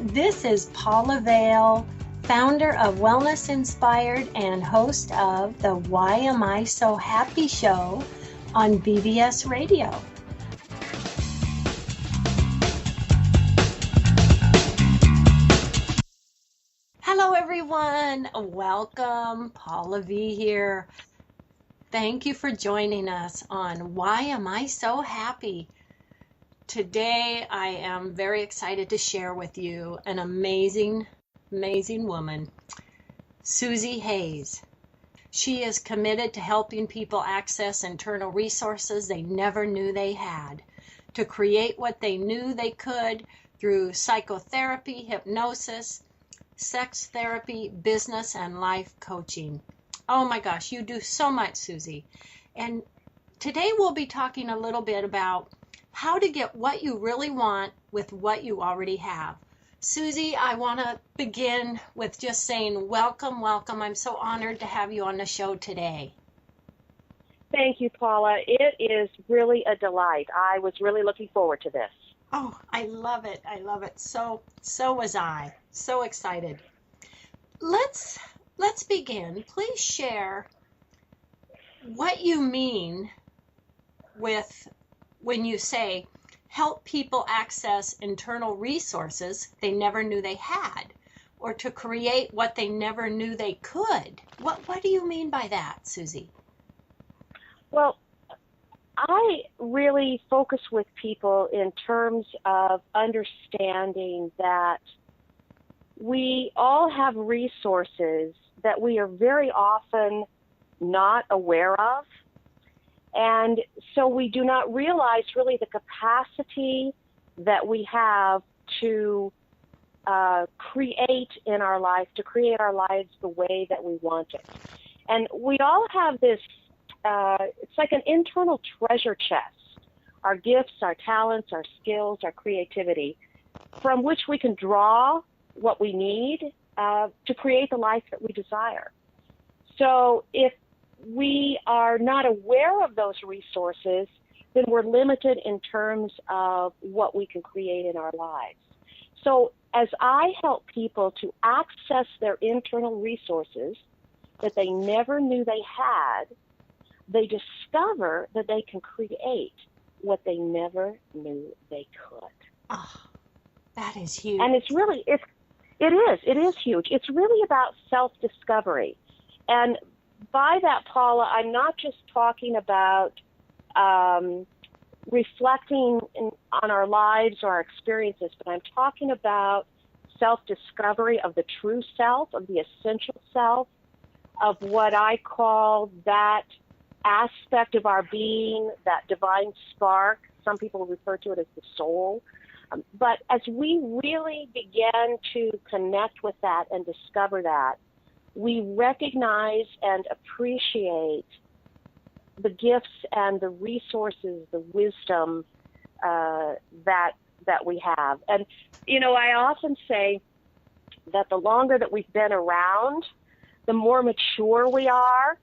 This is Paula Vale, founder of Wellness Inspired and host of the Why Am I So Happy show on BBS Radio. Hello, everyone. Welcome. Paula V here. Thank you for joining us on Why Am I So Happy? Today, I am very excited to share with you an amazing woman, Susie Hayes. She is committed to helping people access internal resources they never knew they had, to create what they knew they could through psychotherapy, hypnosis, sex therapy, business, and life coaching. Oh my gosh, you do so much, Susie. And today we'll be talking a little bit about how to get what you really want with what you already have. Susie, I want to begin with just saying welcome. I'm so honored to have you on the show today. Thank you, Paula. It is really a delight. I was really looking forward to this. Oh, I love it. So was I. So excited. Let's begin. Please share what you mean with when you say help people access internal resources they never knew they had, or to create what they never knew they could. What do you mean by that, Susie? Well, I really focus with people in terms of understanding that we all have resources that we are very often not aware of. And so we do not realize really the capacity that we have to create in our life, to create our lives the way that we want it. And we all have this, it's like an internal treasure chest, our gifts, our talents, our skills, our creativity, from which we can draw what we need to create the life that we desire. So if we are not aware of those resources, then we're limited in terms of what we can create in our lives. So as I help people to access their internal resources that they never knew they had, they discover that they can create what they never knew they could. Oh, that is huge. And it is huge. It's really about self-discovery. And by that, Paula, I'm not just talking about reflecting on our lives or our experiences, but I'm talking about self-discovery of the true self, of the essential self, of what I call that aspect of our being, that divine spark. Some people refer to it as the soul. But as we really begin to connect with that and discover that, we recognize and appreciate the gifts and the resources, the wisdom that we have. And, you know, I often say that the longer that we've been around, the more mature we are,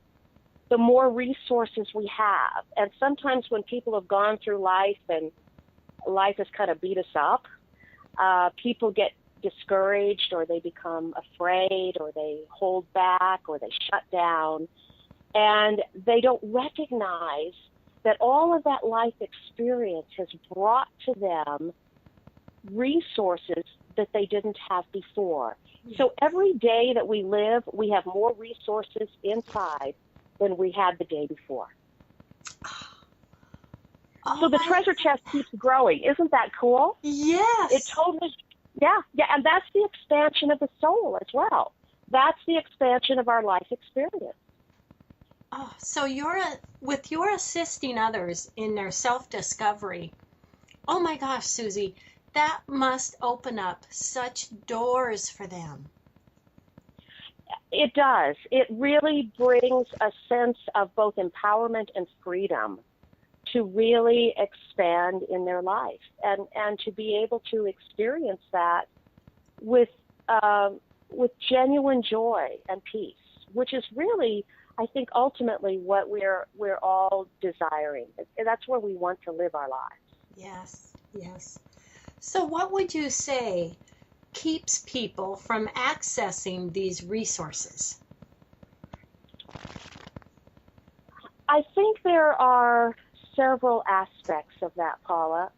the more resources we have. And sometimes when people have gone through life and life has kind of beat us up, people get discouraged, or they become afraid, or they hold back, or they shut down, and they don't recognize that all of that life experience has brought to them resources that they didn't have before. So every day that we live, we have more resources inside than we had the day before. So the treasure chest keeps growing. Isn't that cool? Yes. It totally. Yeah, and that's the expansion of the soul as well. That's the expansion of our life experience. Oh, so with your assisting others in their self-discovery, oh my gosh, Susie, that must open up such doors for them. It does. It really brings a sense of both empowerment and freedom to really expand in their life and to be able to experience that with genuine joy and peace, which is really, I think, ultimately what we're all desiring. That's where we want to live our lives. Yes. So what would you say keeps people from accessing these resources? I think there are several aspects of that, Paula.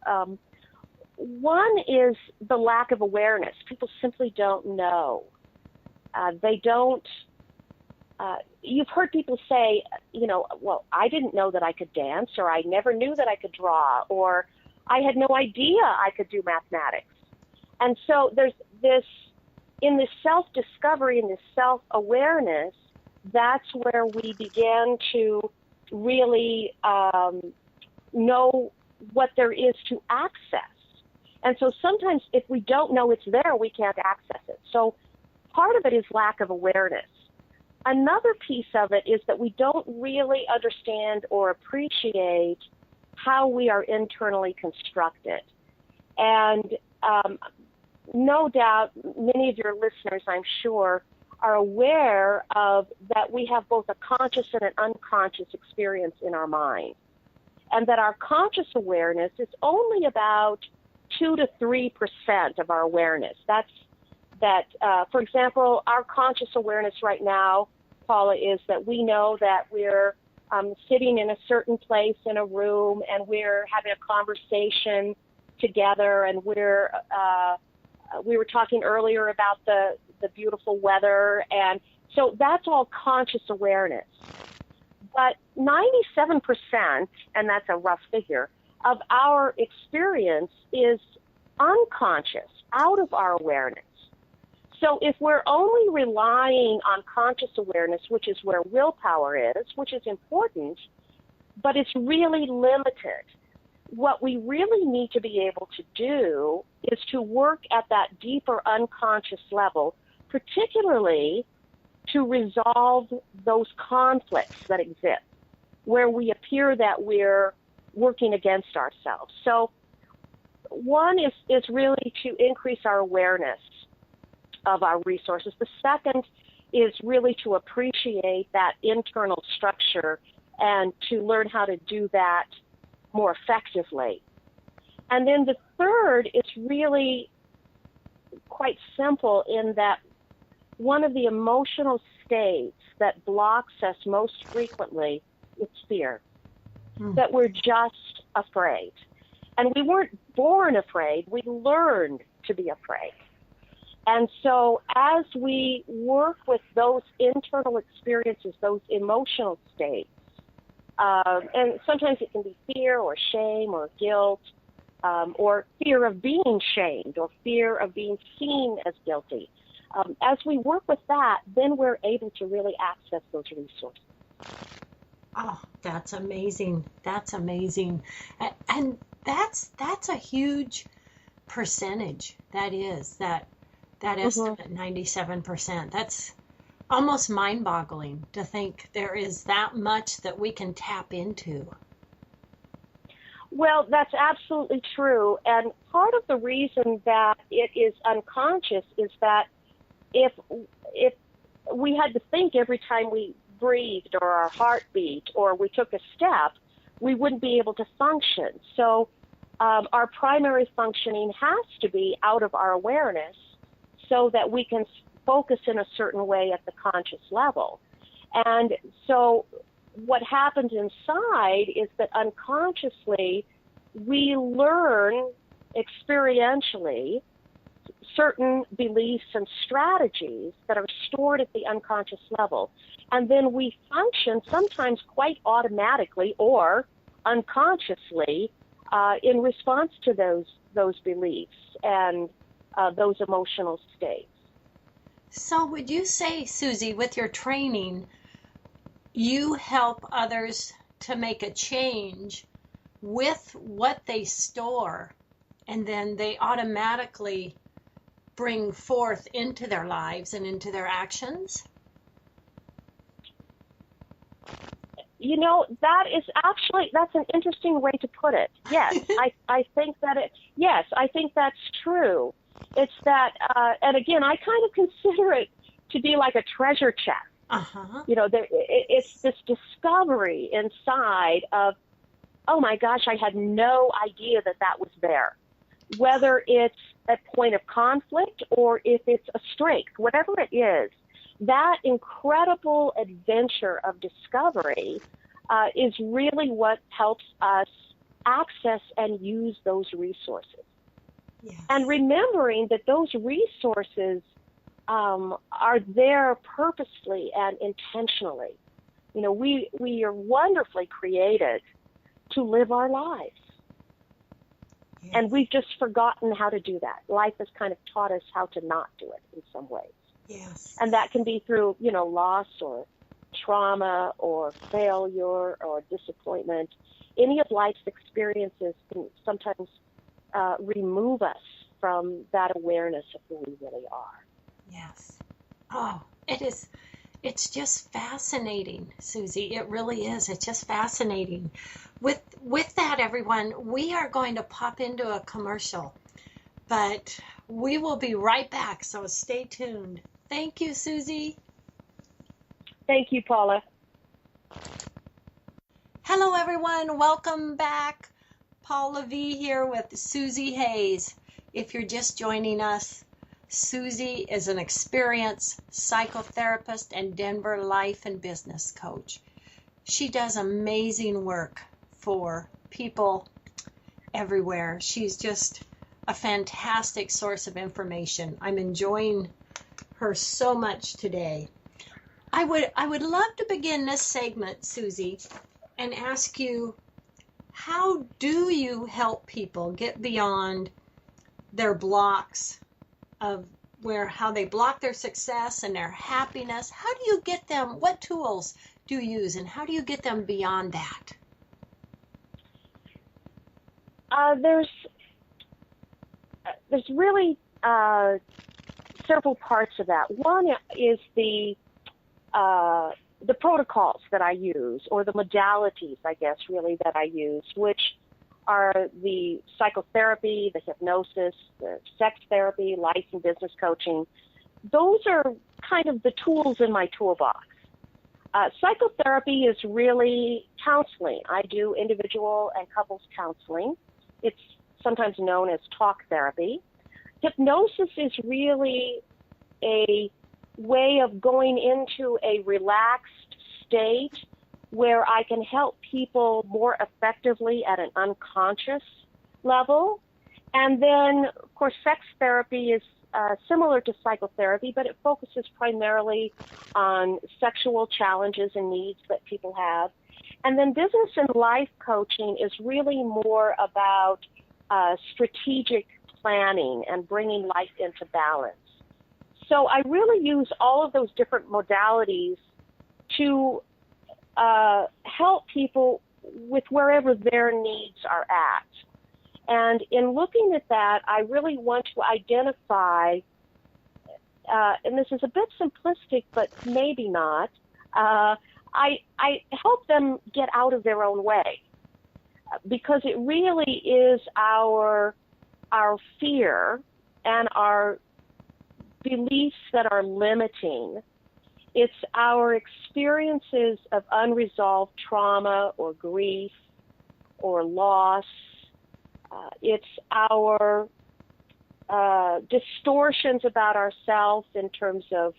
One is the lack of awareness. People simply don't know. They don't. You've heard people say, well, I didn't know that I could dance, or I never knew that I could draw, or I had no idea I could do mathematics. And so there's this, in this self-discovery, in this self-awareness, that's where we began to really know what there is to access. And so sometimes if we don't know it's there, we can't access it. So part of it is lack of awareness. Another piece of it is that we don't really understand or appreciate how we are internally constructed. And no doubt many of your listeners, I'm sure, are aware of that we have both a conscious and an unconscious experience in our mind. And that our conscious awareness is only about 2 to 3% of our awareness. For example, our conscious awareness right now, Paula, is that we know that we're sitting in a certain place in a room and we're having a conversation together, and we were talking earlier about the beautiful weather, and so that's all conscious awareness. But 97%, and that's a rough figure, of our experience is unconscious, out of our awareness. So if we're only relying on conscious awareness, which is where willpower is, which is important, but it's really limited, what we really need to be able to do is to work at that deeper unconscious level, particularly to resolve those conflicts that exist, where we appear that we're working against ourselves. So one is really to increase our awareness of our resources. The second is really to appreciate that internal structure and to learn how to do that more effectively. And then the third is really quite simple in that one of the emotional states that blocks us most frequently is fear, that we're just afraid. And we weren't born afraid, we learned to be afraid. And so as we work with those internal experiences, those emotional states, and sometimes it can be fear or shame or guilt, or fear of being shamed or fear of being seen as guilty. As we work with that, then we're able to really access those resources. Oh, that's amazing. That's amazing. And that's a huge percentage. That is that estimate, 97%. That's almost mind-boggling to think there is that much that we can tap into. Well, that's absolutely true. And part of the reason that it is unconscious is that if we had to think every time we breathed or our heart beat or we took a step, we wouldn't be able to function. So our primary functioning has to be out of our awareness so that we can focus in a certain way at the conscious level. And so what happens inside is that unconsciously we learn experientially certain beliefs and strategies that are stored at the unconscious level. And then we function sometimes quite automatically or unconsciously in response to those beliefs and those emotional states. So would you say, Susie, with your training, you help others to make a change with what they store, and then they automatically bring forth into their lives and into their actions? You know, that's an interesting way to put it. Yes, I think that's true. It's that, and again, I kind of consider it to be like a treasure chest. Uh-huh. You know, it's this discovery inside of, oh my gosh, I had no idea that was there. whether it's a point of conflict or if it's a strength, whatever it is, that incredible adventure of discovery is really what helps us access and use those resources. Yes. And remembering that those resources are there purposely and intentionally. You know, we are wonderfully created to live our lives. Yes. And we've just forgotten how to do that. Life has kind of taught us how to not do it in some ways. Yes. And that can be through, you know, loss or trauma or failure or disappointment. Any of life's experiences can sometimes remove us from that awareness of who we really are. Yes. Oh, it's just fascinating, Susie. It really is. It's just fascinating. With that, everyone, we are going to pop into a commercial, but we will be right back, so stay tuned. Thank you, Susie. Thank you, Paula. Hello, everyone. Welcome back. Paula V here with Susie Hayes. If you're just joining us, Susie is an experienced psychotherapist and Denver life and business coach. She does amazing work for people everywhere. She's just a fantastic source of information. I'm enjoying her so much today. I would love to begin this segment, Susie, and ask you, how do you help people get beyond their blocks of how they block their success and their happiness? How do you get them, what tools do you use, and how do you get them beyond that? There's really several parts of that. One is the protocols that I use, or the modalities, I guess, really, that I use, which are the psychotherapy, the hypnosis, the sex therapy, life and business coaching. Those are kind of the tools in my toolbox. Psychotherapy is really counseling. I do individual and couples counseling. It's sometimes known as talk therapy. Hypnosis is really a way of going into a relaxed state where I can help people more effectively at an unconscious level. And then, of course, sex therapy is similar to psychotherapy, but it focuses primarily on sexual challenges and needs that people have. And then business and life coaching is really more about strategic planning and bringing life into balance. So I really use all of those different modalities to help people with wherever their needs are at. And in looking at that, I really want to identify, and this is a bit simplistic, but maybe not, I help them get out of their own way, because it really is our fear and our beliefs that are limiting. It's our experiences of unresolved trauma or grief or loss. It's our distortions about ourselves in terms of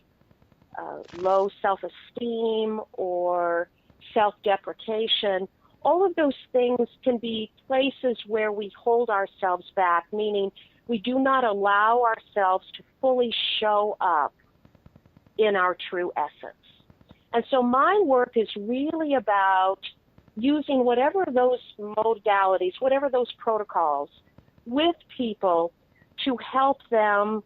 low self-esteem or self-deprecation. All of those things can be places where we hold ourselves back, meaning we do not allow ourselves to fully show up in our true essence. And so my work is really about using whatever those modalities, whatever those protocols with people to help them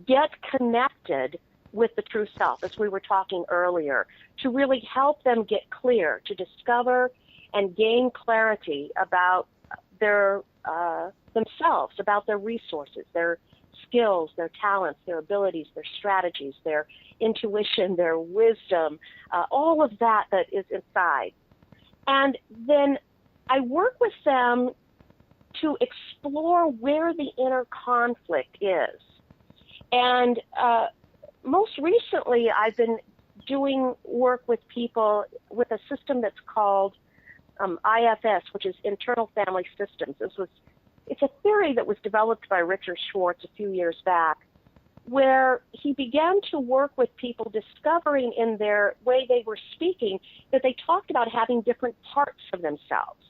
get connected with the true self, as we were talking earlier, to really help them get clear, to discover and gain clarity about their themselves, about their resources, their skills, their talents, their abilities, their strategies, their intuition, their wisdom, all of that is inside. And then I work with them to explore where the inner conflict is. And most recently, I've been doing work with people with a system that's called IFS, which is Internal Family Systems. This was it's a theory that was developed by Richard Schwartz a few years back, where he began to work with people discovering in their way they were speaking that they talked about having different parts of themselves.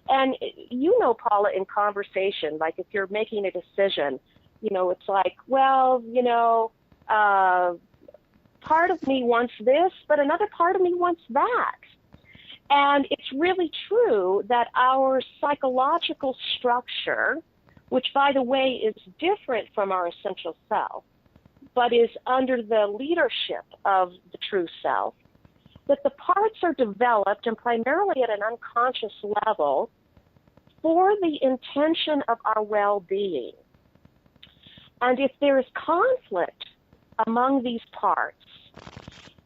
And you know, Paula, in conversation, like if you're making a decision, you know, it's like, well, you know, part of me wants this, but another part of me wants that. And it's really true that our psychological structure, which, by the way, is different from our essential self, but is under the leadership of the true self, that the parts are developed and primarily at an unconscious level for the intention of our well-being. And if there is conflict among these parts,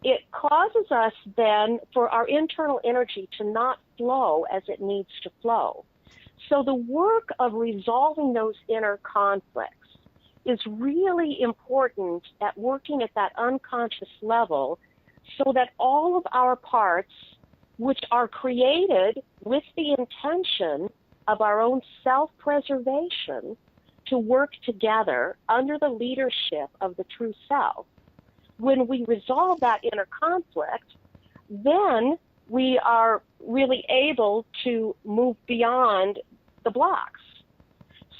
it causes us then for our internal energy to not flow as it needs to flow. So the work of resolving those inner conflicts is really important at working at that unconscious level so that all of our parts, which are created with the intention of our own self-preservation, to work together under the leadership of the true self. When we resolve that inner conflict, then we are really able to move beyond the blocks.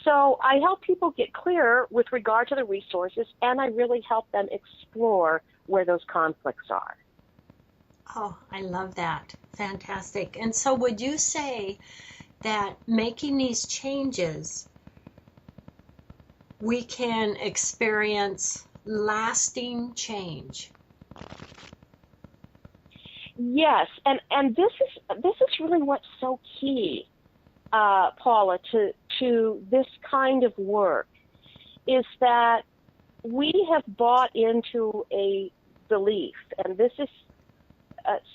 So I help people get clear with regard to the resources, and I really help them explore where those conflicts are. Oh, I love that. Fantastic. And so would you say that making these changes, we can experience lasting change? Yes, and this is really what's so key, Paula, to this kind of work, is that we have bought into a belief, and this is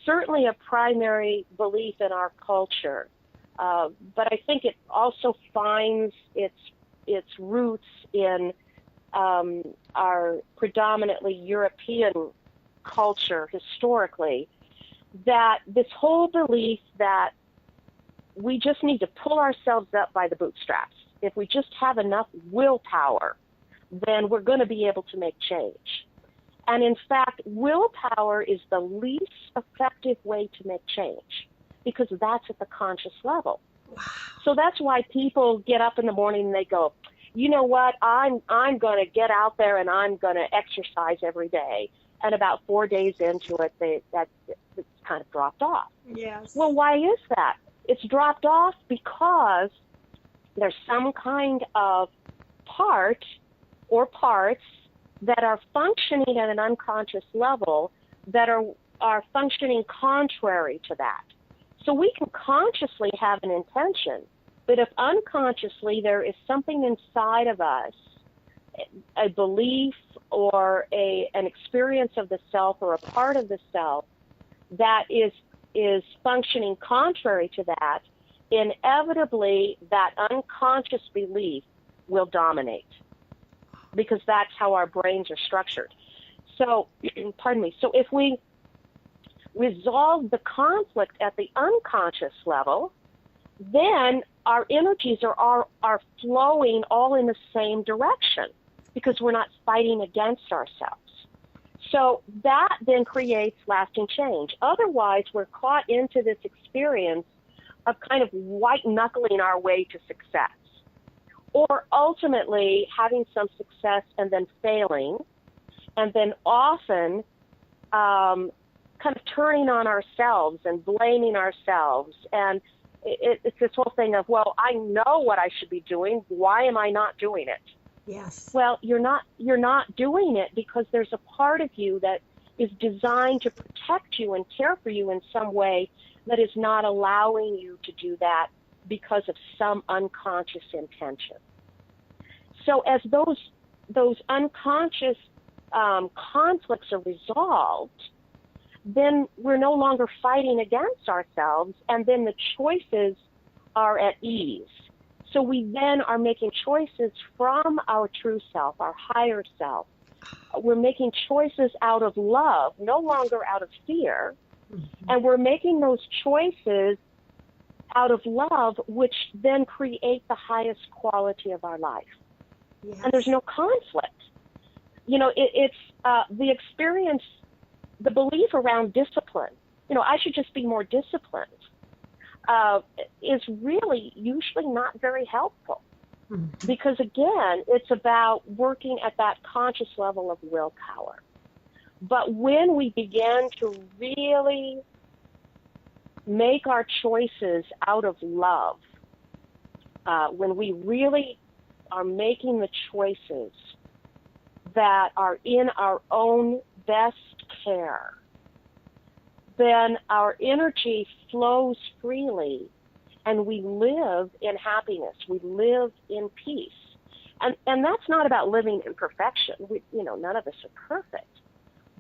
certainly a primary belief in our culture, but I think it also finds its roots in our predominantly European culture historically, that this whole belief that we just need to pull ourselves up by the bootstraps. If we just have enough willpower, then we're going to be able to make change. And in fact, willpower is the least effective way to make change because that's at the conscious level. Wow. So that's why people get up in the morning and they go, you know what, I'm going to get out there and I'm going to exercise every day. And about 4 days into it, it's kind of dropped off. Yes. Well, why is that? It's dropped off because there's some kind of part or parts that are functioning at an unconscious level that are functioning contrary to that. So we can consciously have an intention, but if unconsciously there is something inside of us, a belief or an experience of the self or a part of the self that is functioning contrary to that, inevitably that unconscious belief will dominate because that's how our brains are structured. So, pardon me. So if we resolve the conflict at the unconscious level, then our energies are flowing all in the same direction because we're not fighting against ourselves. So that then creates lasting change. Otherwise, we're caught into this experience of kind of white-knuckling our way to success, or ultimately having some success and then failing, and then often kind of turning on ourselves and blaming ourselves. And it's this whole thing of, well, I know what I should be doing. Why am I not doing it? Yes. Well, you're not doing it because there's a part of you that is designed to protect you and care for you in some way that is not allowing you to do that because of some unconscious intention. So as those unconscious conflicts are resolved, then we're no longer fighting against ourselves, and then the choices are at ease. So we then are making choices from our true self, our higher self. We're making choices out of love, no longer out of fear. Mm-hmm. And we're making those choices out of love, which then create the highest quality of our life. Yes. And there's no conflict. It's the experience, the belief around discipline. I should just be more disciplined, is really usually not very helpful. Mm-hmm. Because again, it's about working at that conscious level of willpower. But when we begin to really make our choices out of love, when we really are making the choices that are in our own best care, then our energy flows freely and we live in happiness. We live in peace. And that's not about living in perfection. None of us are perfect.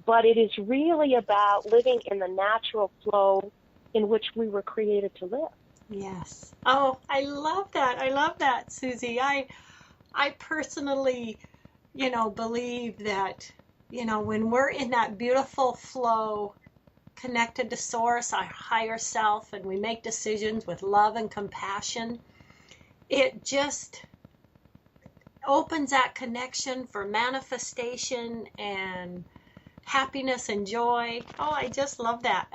But it is really about living in the natural flow in which we were created to live. Yes. Oh, I love that. I love that, Susie. I personally, believe that, when we're in that beautiful flow, connected to source, our higher self, and we make decisions with love and compassion, it just opens that connection for manifestation and happiness and joy. Oh, I just love that.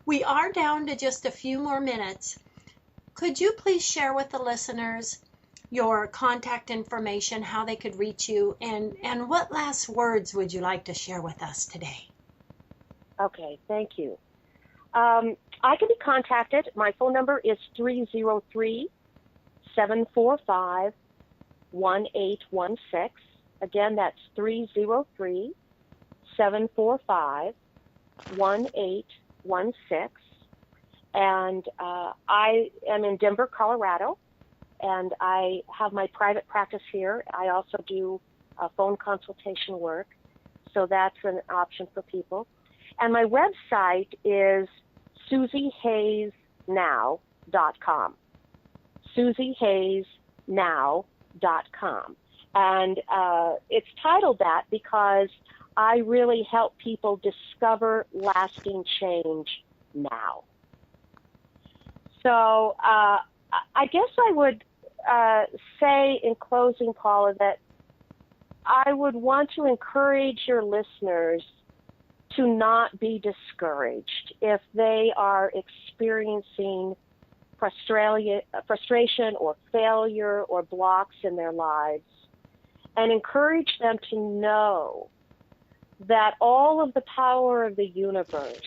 We are down to just a few more minutes. Could you please share with the listeners your contact information, how they could reach you, and what last words would you like to share with us today? Okay, thank you. I can be contacted. My phone number is 303-745-1816. Again, that's 303-745-1816. And I am in Denver, Colorado, and I have my private practice here. I also do phone consultation work, so that's an option for people. And my website is SusieHayesNow.com. SusieHayesNow.com. And it's titled that because I really help people discover lasting change now. So I guess I would say in closing, Paula, that I would want to encourage your listeners to not be discouraged if they are experiencing frustration or failure or blocks in their lives, and encourage them to know that all of the power of the universe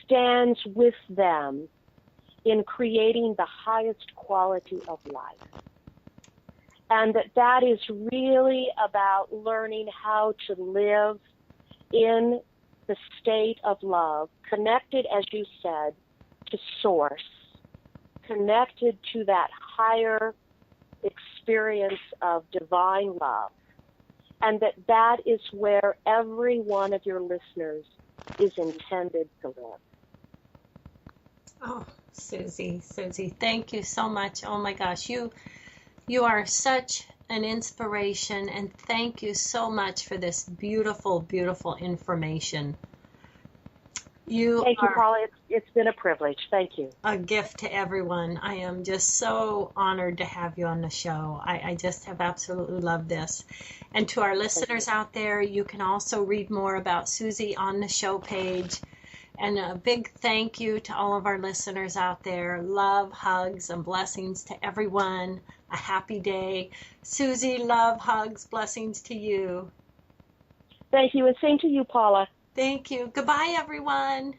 stands with them in creating the highest quality of life. And that is really about learning how to live in the state of love, connected, as you said, to source, connected to that higher experience of divine love, and that is where every one of your listeners is intended to live. Oh, Susie, thank you so much. Oh my gosh, you are such an inspiration, and thank you so much for this beautiful, beautiful information. Thank you, Paula. It's been a privilege. Thank you. A gift to everyone. I am just so honored to have you on the show. I just have absolutely loved this. And to our listeners out there, you can also read more about Susie on the show page. And a big thank you to all of our listeners out there. Love, hugs, and blessings to everyone. A happy day. Susie, love, hugs, blessings to you. Thank you, and same to you, Paula. Thank you. Goodbye, everyone.